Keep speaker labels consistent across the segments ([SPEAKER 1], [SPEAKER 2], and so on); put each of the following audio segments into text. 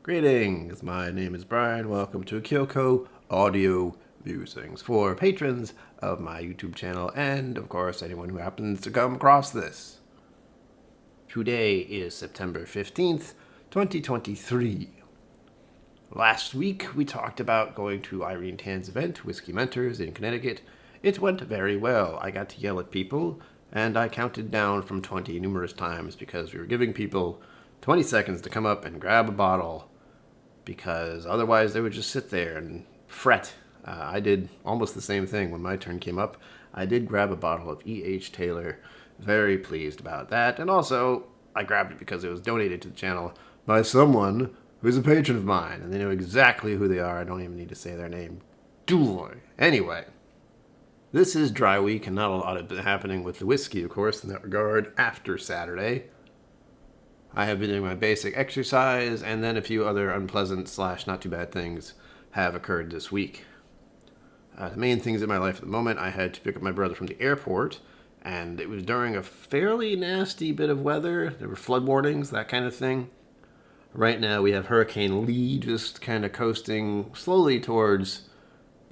[SPEAKER 1] Greetings, my name is Brian. Welcome to KillCo Audio Musings for patrons of my YouTube channel and, of course, anyone who happens to come across this. Today is September 15th, 2023. Last week, we talked about going to Irene Tan's event, Whiskey Mentors, in Connecticut. It went very well. I got to yell at people, and I counted down from 20 numerous times because we were giving people 20 seconds to come up and grab a bottle, because otherwise they would just sit there and fret. I did almost the same thing when my turn came up. I did grab a bottle of E.H. Taylor. Very pleased about that. And also, I grabbed it because it was donated to the channel by someone who's a patron of mine, and they know exactly who they are. I don't even need to say their name. Dooley. Anyway, this is dry week, and not a lot of happening with the whiskey, of course, in that regard, after Saturday. I have been doing my basic exercise, and then a few other unpleasant / not too bad things have occurred this week. The main things in my life at the moment, I had to pick up my brother from the airport, and it was during a fairly nasty bit of weather. There were flood warnings, that kind of thing. Right now we have Hurricane Lee just kind of coasting slowly towards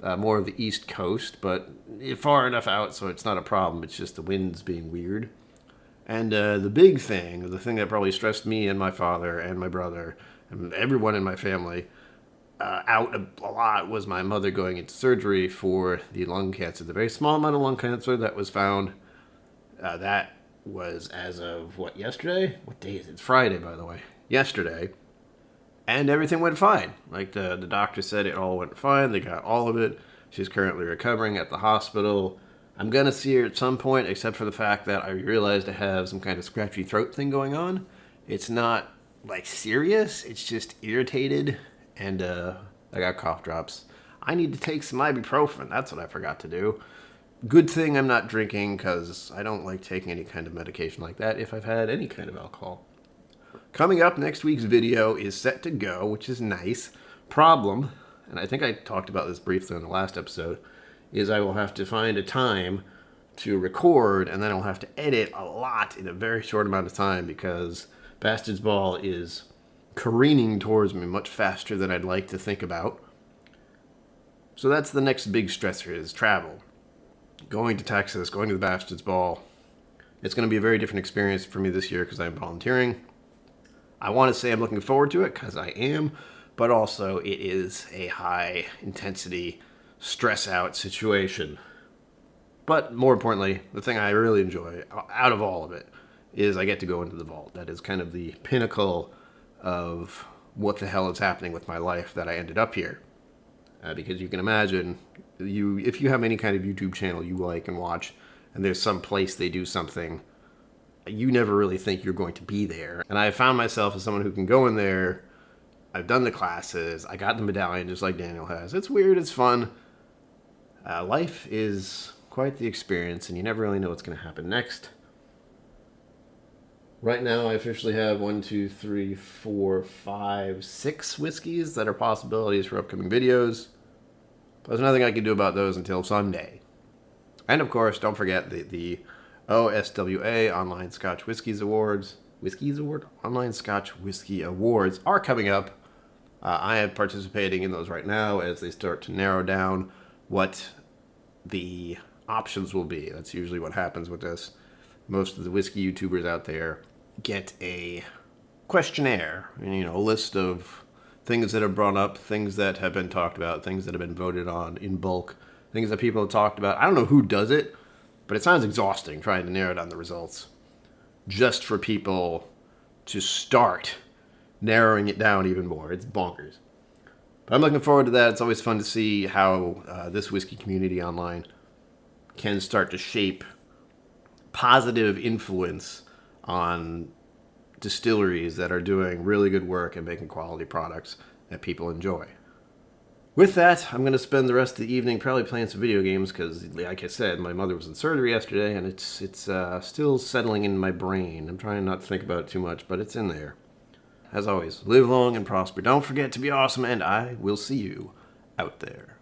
[SPEAKER 1] more of the east coast, but far enough out so it's not a problem. It's just the wind's being weird. And the big thing, the thing that probably stressed me and my father and my brother and everyone in my family out a lot, was my mother going into surgery for the lung cancer. The very small amount of lung cancer that was found, that was as of, yesterday? What day is it? It's Friday, by the way. Yesterday. And everything went fine. Like the doctor said, it all went fine. They got all of it. She's currently recovering at the hospital. I'm going to see her at some point, except for the fact that I realized I have some kind of scratchy throat thing going on. It's not, serious. It's just irritated, and I got cough drops. I need to take some ibuprofen. That's what I forgot to do. Good thing I'm not drinking, because I don't like taking any kind of medication like that if I've had any kind of alcohol. Coming up, next week's video is set to go, which is nice. Problem, and I think I talked about this briefly in the last episode, is I will have to find a time to record, and then I'll have to edit a lot in a very short amount of time, because Bastard's Ball is careening towards me much faster than I'd like to think about. So that's the next big stressor, is travel. Going to Texas, going to the Bastard's Ball. It's going to be a very different experience for me this year because I'm volunteering. I want to say I'm looking forward to it, because I am, but also it is a high intensity stress out situation. But more importantly, the thing I really enjoy out of all of it is I get to go into the vault. That is kind of the pinnacle of what the hell is happening with my life, that I ended up here. Because you can imagine, if you have any kind of YouTube channel you like and watch, and there's some place they do something, you never really think you're going to be there. And I found myself as someone who can go in there. I've done the classes. I got the medallion just like Daniel has. It's weird. It's fun. Life is quite the experience, and you never really know what's going to happen next. Right now, I officially have 1, 2, 3, 4, 5, 6 whiskeys that are possibilities for upcoming videos. But there's nothing I can do about those until Sunday. And of course, don't forget the OSWA Online Scotch Whiskies Awards. Online Scotch Whiskey Awards are coming up. I am participating in those right now as they start to narrow down what the options will be. That's usually what happens with this. Most of the whiskey YouTubers out there get a questionnaire, a list of things that are brought up, things that have been talked about, things that have been voted on in bulk, things that people have talked about. I don't know who does it, but it sounds exhausting trying to narrow down the results just for people to start narrowing it down even more. It's bonkers. But I'm looking forward to that. It's always fun to see how this whiskey community online can start to shape positive influence on distilleries that are doing really good work and making quality products that people enjoy. With that, I'm going to spend the rest of the evening probably playing some video games because, like I said, my mother was in surgery yesterday, and it's still settling in my brain. I'm trying not to think about it too much, but it's in there. As always, live long and prosper. Don't forget to be awesome, and I will see you out there.